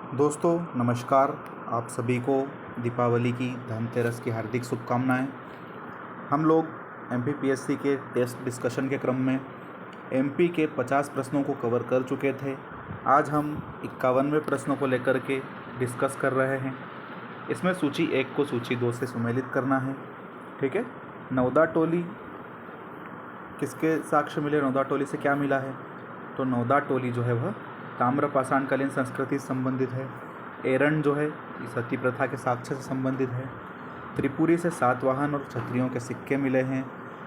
दोस्तों नमस्कार। आप सभी को दीपावली की धनतेरस की हार्दिक शुभकामनाएं। हम लोग एमपीपीएससी के टेस्ट डिस्कशन के क्रम में एमपी के 50 प्रश्नों को कवर कर चुके थे। आज हम 51वें प्रश्नों को लेकर के डिस्कस कर रहे हैं। इसमें सूची 1 को सूची 2 से सुमेलित करना है। ठीक है। नवदा टोली किसके साक्ष्य मिले, नवदा टोली से क्या मिला है? तो नवदा टोली जो है वह ताम्र पाषाणकालीन संस्कृति से संबंधित है। एरन जो है ये सती प्रथा के साक्ष्य से संबंधित है। त्रिपुरी से सातवाहन और क्षत्रियों के सिक्के मिले हैं।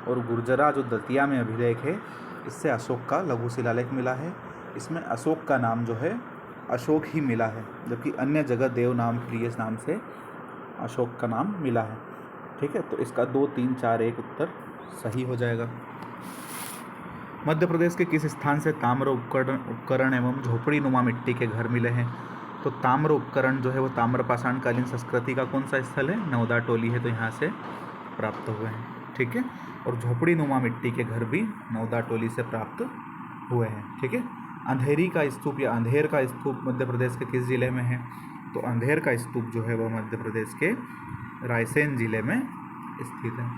और गुर्जरा जो दतिया में अभिलेख है इससे अशोक का लघु शिलालेख मिला है। इसमें अशोक का नाम जो है अशोक ही मिला है, जबकि अन्य जगह देव नाम प्रिय नाम से अशोक का नाम मिला है। ठीक है, तो इसका 2, 3, 4, 1 उत्तर सही हो जाएगा। मध्य प्रदेश के किस स्थान से ताम्र उपकरण एवं झोपड़ी नुमा मिट्टी के घर मिले हैं? तो ताम्र उपकरण जो है वो ताम्र पाषाणकालीन संस्कृति का कौन सा स्थल है? नवदा टोली है, तो यहाँ से प्राप्त हुए हैं। ठीक है। और झोपड़ी नुमा मिट्टी के घर भी नवदा टोली से प्राप्त हुए हैं। ठीक है। अंधेरी का स्तूप या अंधेर का स्तूप मध्य प्रदेश के किस जिले में है? तो अंधेर का स्तूप जो है वह मध्य प्रदेश के रायसेन जिले में स्थित है।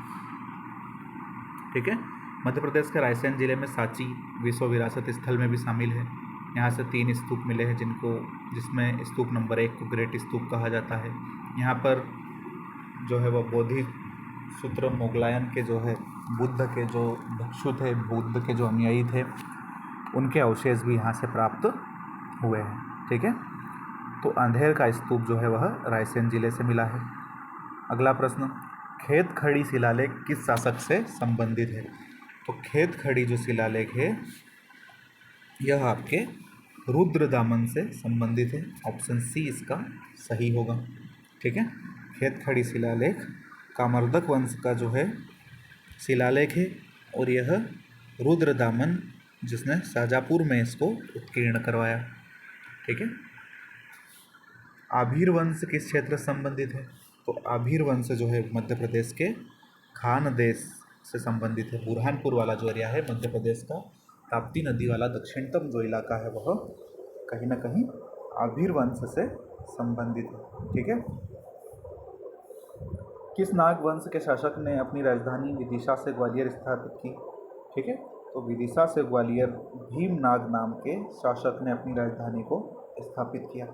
ठीक है। मध्य प्रदेश के रायसेन जिले में सांची विश्व विरासत स्थल में भी शामिल है। यहाँ से 3 स्तूप मिले हैं जिसमें स्तूप नंबर 1 को ग्रेट स्तूप कहा जाता है। यहाँ पर जो है वह बोधि सूत्र मोगलायन के जो है बुद्ध के जो भिक्षु थे, बुद्ध के जो अनुयायी थे, उनके अवशेष भी यहाँ से प्राप्त हुए हैं। ठीक है। तो अंधेर का स्तूप जो है वह रायसेन जिले से मिला है। अगला प्रश्न, खेत खड़ी शिलालेख किस शासक से संबंधित है? तो खेत खड़ी जो शिलालेख है यह आपके रुद्रदामन से संबंधित है। ऑप्शन सी इसका सही होगा। ठीक है। खेत खड़ी शिलालेख कामर्दक वंश का जो है शिलालेख है और यह रुद्रदामन जिसने शाजापुर में इसको उत्कीर्ण करवाया। ठीक है। आभीर वंश किस क्षेत्र से संबंधित है? तो आभीर वंश जो है मध्य प्रदेश के खान देश से संबंधित है। बुरहानपुर वाला जो एरिया है मध्य प्रदेश का, ताप्ती नदी वाला दक्षिणतम जो इलाका है वह कहीं ना कहीं आभीर वंश से संबंधित है। ठीक है। किस नाग वंश के शासक ने अपनी राजधानी विदिशा से ग्वालियर स्थापित की? ठीक है। तो विदिशा से ग्वालियर भीमनाग नाम के शासक ने अपनी राजधानी को स्थापित किया।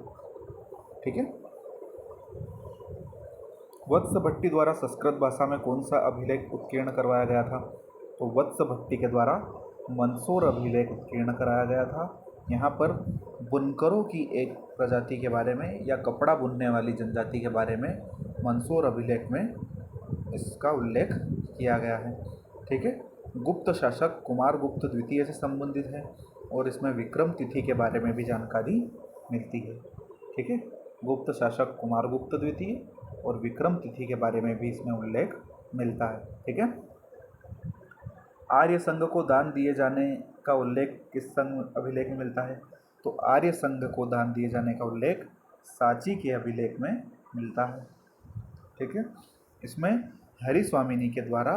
ठीक है। वत्स भट्टी द्वारा संस्कृत भाषा में कौन सा अभिलेख उत्कीर्ण करवाया गया था? तो वत्स भट्टी के द्वारा मंदसौर अभिलेख उत्कीर्ण कराया गया था। यहाँ पर बुनकरों की एक प्रजाति के बारे में या कपड़ा बुनने वाली जनजाति के बारे में मंदसौर अभिलेख में इसका उल्लेख किया गया है। ठीक है। गुप्त शासक कुमारगुप्त द्वितीय से संबंधित है और इसमें विक्रम तिथि के बारे में भी जानकारी मिलती है। ठीक है। गुप्त शासक कुमारगुप्त द्वितीय और विक्रम तिथि के बारे में भी इसमें उल्लेख मिलता है। ठीक है। आर्य संघ को दान दिए जाने का उल्लेख किस संघ अभिलेख में मिलता है? तो आर्य संघ को दान दिए जाने का उल्लेख सांची के अभिलेख में मिलता है। ठीक है। इसमें हरि स्वामिनी के द्वारा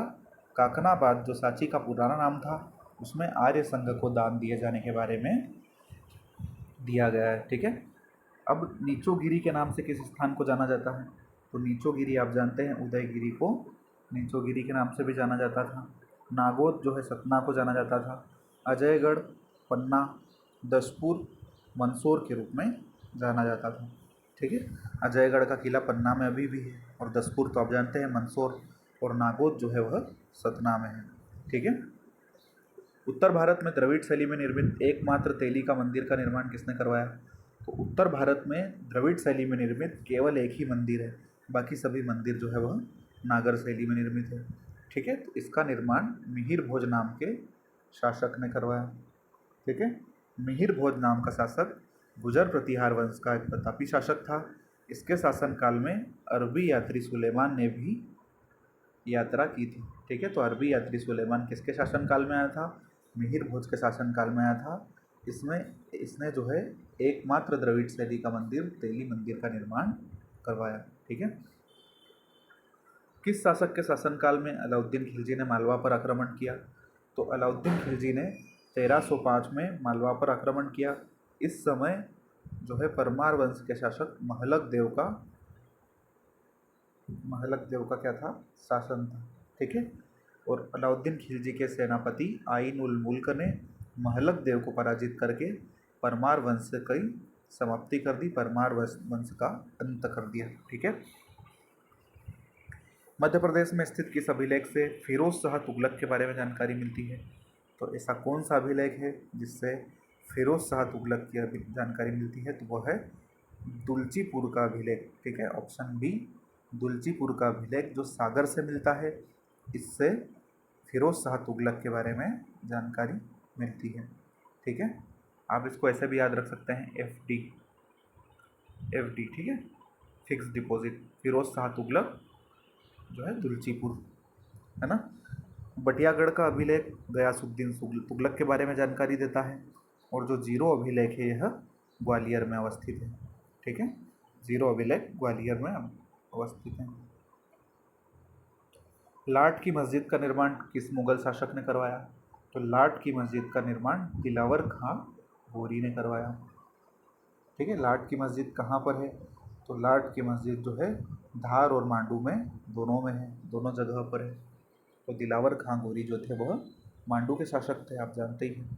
काकनाबाद जो सांची का पुराना नाम था उसमें आर्य संघ को दान दिए जाने के बारे में दिया गया है। ठीक है। अब नीचोगिरी के नाम से किस स्थान को जाना जाता है? तो नीचोगिरी आप जानते हैं उदयगिरी को नीचोगिरी के नाम से भी जाना जाता था। नागौद जो है सतना को जाना जाता था। अजयगढ़, पन्ना, दसपुर मंदसौर के रूप में जाना जाता था। ठीक है। अजयगढ़ का किला पन्ना में अभी भी है और दसपुर तो आप जानते हैं मंदसौर, और नागौद जो है वह सतना में है। ठीक है। उत्तर भारत में द्रविड़ शैली में निर्मित एकमात्र तेली का मंदिर का निर्माण किसने करवाया? तो उत्तर भारत में द्रविड़ शैली में निर्मित केवल एक ही मंदिर है, बाकी सभी मंदिर जो है वह नागर शैली में निर्मित है। ठीक है। तो इसका निर्माण मिहिर भोज नाम के शासक ने करवाया। ठीक है। मिहिर भोज नाम का शासक गुजर प्रतिहार वंश का एक प्रतापी शासक था। इसके शासनकाल में अरबी यात्री सुलेमान ने भी यात्रा की थी। ठीक है। तो अरबी यात्री सुलेमान किसके शासनकाल में आया था? मिहिर भोज के शासनकाल में आया था। इसने जो है एकमात्र द्रविड़ शैली का मंदिर तेली मंदिर का निर्माण करवाया। ठीक है। किस शासक के शासनकाल में अलाउद्दीन खिलजी ने मालवा पर आक्रमण किया? तो अलाउद्दीन खिलजी ने 1305 में मालवा पर आक्रमण किया। इस समय जो है परमार वंश के शासक महलक देव का क्या था, शासन था। ठीक है। और अलाउद्दीन खिलजी के सेनापति आइन उल मुल्क ने महलक देव को पराजित करके परमार वंश की समाप्ति कर दी, परमार वंश का अंत कर दिया। ठीक है। मध्य प्रदेश में स्थित किस अभिलेख से फिरोज शाह तुगलक के बारे में जानकारी मिलती है? तो ऐसा कौन सा अभिलेख है जिससे फिरोज शाह तुगलक की जानकारी मिलती है? तो वह है दुलचीपुर का अभिलेख। ठीक है, ऑप्शन बी, दुलचीपुर का अभिलेख जो सागर से मिलता है, इससे फिरोज शाह तुगलक के बारे में जानकारी मिलती है। ठीक है, आप इसको ऐसे भी याद रख सकते हैं, एफ डी। ठीक है, फिक्स डिपॉजिट, फिरोज शाह तुगलक जो है दुलचीपुर, है ना। बटियागढ़ का अभिलेख गयासुद्दीन तुगलक के बारे में जानकारी देता है, और जो जीरो अभिलेख है यह ग्वालियर में अवस्थित है। ठीक है, जीरो अभिलेख ग्वालियर में अवस्थित है। लाट की मस्जिद का निर्माण किस मुगल शासक ने करवाया? तो लाट की मस्जिद का निर्माण दिलावर खां गोरी ने करवाया। ठीक है, लाट की मस्जिद कहाँ पर है? तो लाट की मस्जिद जो है धार और मांडू में, दोनों में है, दोनों जगह पर है। तो दिलावर खां गोरी जो थे वह मांडू के शासक थे, आप जानते ही हैं।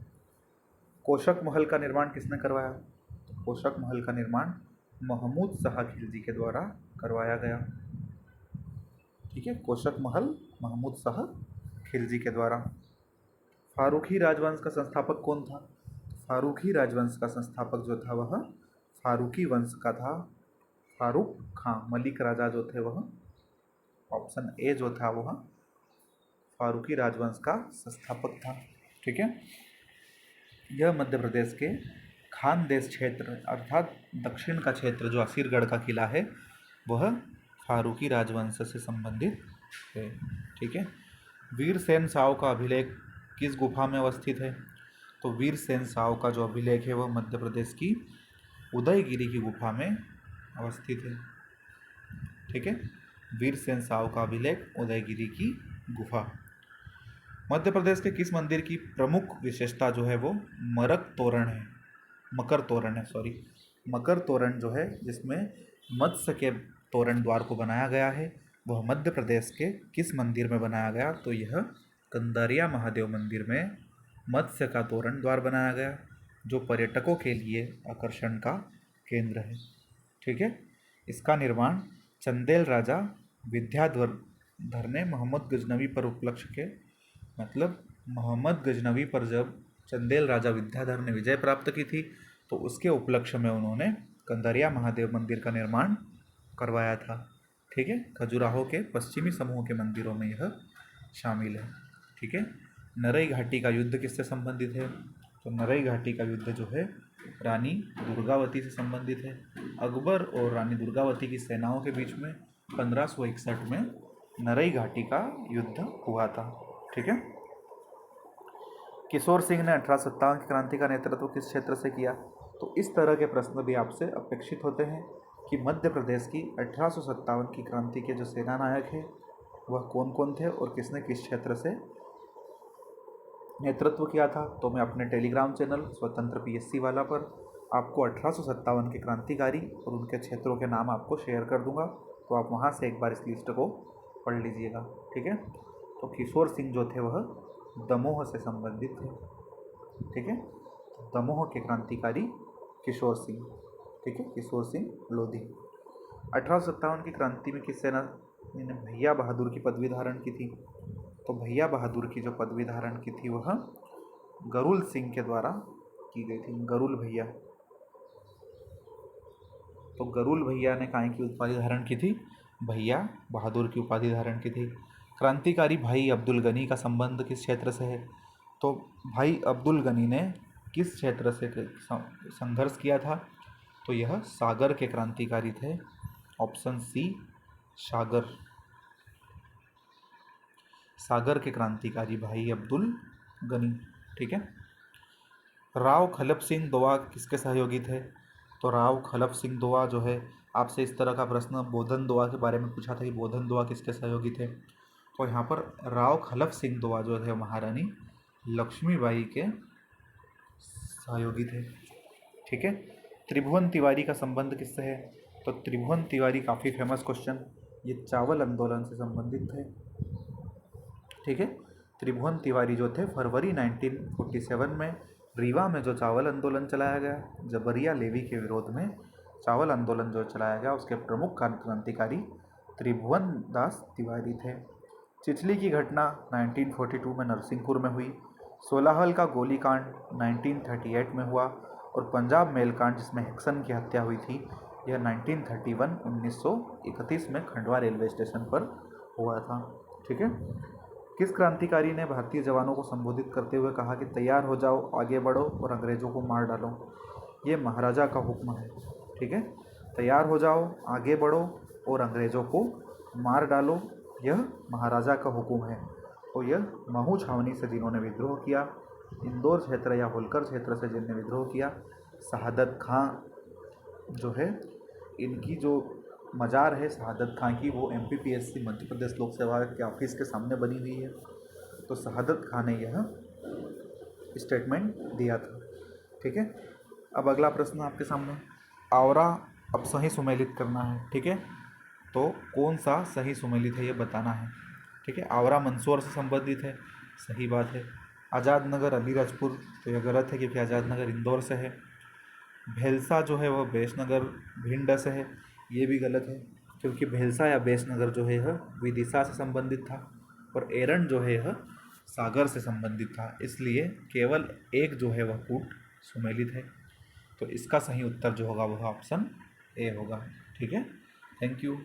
कोशक महल का निर्माण किसने करवाया? तो कोशक महल का निर्माण महमूद शाह खिलजी के द्वारा करवाया गया। ठीक है, कोशक महल महमूद शाह खिलजी के द्वारा। फारूकी राजवंश का संस्थापक कौन था? फारूकी राजवंश का संस्थापक जो था वह फारूकी वंश का था, फारूक खां। मलिक राजा जो थे वह, ऑप्शन ए जो था वह फारूकी राजवंश का संस्थापक था। ठीक है, यह मध्य प्रदेश के खानदेश क्षेत्र अर्थात दक्षिण का क्षेत्र जो असीरगढ़ का किला है वह फारूकी राजवंश से संबंधित है। ठीक है, वीरसेन साव का अभिलेख किस गुफा में अवस्थित है? तो वीरसेन साव का जो अभिलेख है वह मध्य प्रदेश की उदयगिरी की गुफा में अवस्थित है। ठीक है, वीरसेन साव का अभिलेख उदयगिरी की गुफा। मध्य प्रदेश के किस मंदिर की प्रमुख विशेषता जो है वो मकर तोरण जो है, जिसमें मत्स्य के तोरण द्वार को बनाया गया है, वह मध्य प्रदेश के किस मंदिर में बनाया गया? तो यह कंदारिया महादेव मंदिर में मत्स्य का तोरण द्वार बनाया गया, जो पर्यटकों के लिए आकर्षण का केंद्र है। ठीक है, इसका निर्माण चंदेल राजा विद्याधर ने मोहम्मद गजनवी पर उपलक्ष्य के, मतलब मोहम्मद गजनवी पर जब चंदेल राजा विद्याधर ने विजय प्राप्त की थी तो उसके उपलक्ष्य में उन्होंने कंदारिया महादेव मंदिर का निर्माण करवाया था। ठीक है, खजुराहो के पश्चिमी समूह के मंदिरों में यह शामिल है। ठीक है, नरई घाटी का युद्ध किससे संबंधित है? तो नरई घाटी का युद्ध जो है रानी दुर्गावती से संबंधित है। अकबर और रानी दुर्गावती की सेनाओं के बीच में 1561 में नरई घाटी का युद्ध हुआ था। ठीक है, किशोर सिंह ने 1857 की क्रांति का नेतृत्व किस क्षेत्र से किया? तो इस तरह के प्रश्न भी आपसे अपेक्षित होते हैं कि मध्य प्रदेश की 1857 की क्रांति के जो सेना नायक हैं वह कौन कौन थे और किसने किस क्षेत्र से नेतृत्व किया था। तो मैं अपने टेलीग्राम चैनल स्वतंत्र पीएससी वाला पर आपको 1857 के क्रांतिकारी और उनके क्षेत्रों के नाम आपको शेयर कर दूंगा, तो आप वहां से एक बार इस लिस्ट को पढ़ लीजिएगा। ठीक है, तो किशोर सिंह जो थे वह दमोह से संबंधित थे। ठीक है, दमोह के क्रांतिकारी किशोर सिंह। ठीक है, किशोर सिंह लोधी। 1857 की क्रांति में किस सेना ने भैया बहादुर की पदवी धारण की थी? तो भैया बहादुर की जो पदवी धारण की थी वह गरुल सिंह के द्वारा की गई थी, गरुल भैया। तो गरुल भैया ने काय की उपाधि धारण की थी? भैया बहादुर की उपाधि धारण की थी। क्रांतिकारी भाई अब्दुल गनी का संबंध किस क्षेत्र से है? तो भाई अब्दुल गनी ने किस क्षेत्र से संघर्ष किया था? तो यह सागर के क्रांतिकारी थे, ऑप्शन सी सागर। सागर के क्रांतिकारी भाई अब्दुल गनी। ठीक है, राव खलप सिंह दोआ किसके सहयोगी थे? तो राव खलप सिंह दोआ जो है, आपसे इस तरह का प्रश्न बोधन दोआ के बारे में पूछा था कि बोधन दोआ किसके सहयोगी थे। तो यहाँ पर राव खलप सिंह दोआ जो थे महारानी लक्ष्मीबाई के सहयोगी थे। ठीक है, त्रिभुवन तिवारी का संबंध किससे है? तो त्रिभुवन तिवारी काफ़ी फेमस क्वेश्चन, ये चावल आंदोलन से संबंधित थे। ठीक है, त्रिभुवन तिवारी जो थे फरवरी 1947 में रीवा में जो चावल आंदोलन चलाया गया, जबरिया लेवी के विरोध में चावल आंदोलन जो चलाया गया, उसके प्रमुख क्रांतिकारी त्रिभुवन दास तिवारी थे। चिचली की घटना 1942 में नरसिंहपुर में हुई। सोलाहल का गोलीकांड 1938 में हुआ और पंजाब मेल कांड जिसमें हिक्सन की हत्या हुई थी, यह 1931 में खंडवा रेलवे स्टेशन पर हुआ था। ठीक है, किस क्रांतिकारी ने भारतीय जवानों को संबोधित करते हुए कहा कि तैयार हो जाओ, आगे बढ़ो और अंग्रेज़ों को मार डालो? ये महाराजा का हुक्म है। ठीक है, तैयार हो जाओ, आगे बढ़ो और अंग्रेज़ों को मार डालो, यह महाराजा का हुक्म है। और यह महू छावनी से जिन्होंने विद्रोह किया, इंदौर क्षेत्र या होलकर क्षेत्र से जिनने विद्रोह किया, शहादत खां जो है, इनकी जो मज़ार है शहादत खां की, वो MPPSC मध्य प्रदेश लोक सेवा के ऑफिस के सामने बनी हुई है। तो शहादत खां ने यह स्टेटमेंट दिया था। ठीक है, अब अगला प्रश्न आपके सामने, आवरा अब सही सुमेलित करना है। ठीक है, तो कौन सा सही सुमेलित है ये बताना है। ठीक है, आवरा मंदसौर से संबंधित है, सही बात है। आज़ाद नगर अलीराजपुर, तो यह गलत है क्योंकि आज़ाद नगर इंदौर से है। भेलसा जो है वह बेसनगर भिंड से है, ये भी गलत है क्योंकि भेलसा या बेसनगर जो है यह विदिशा से संबंधित था और एरंड जो है यह सागर से संबंधित था, इसलिए केवल एक जो है वह कूट सुमेलित है। तो इसका सही उत्तर जो होगा वह ऑप्शन ए होगा। ठीक है, थैंक यू।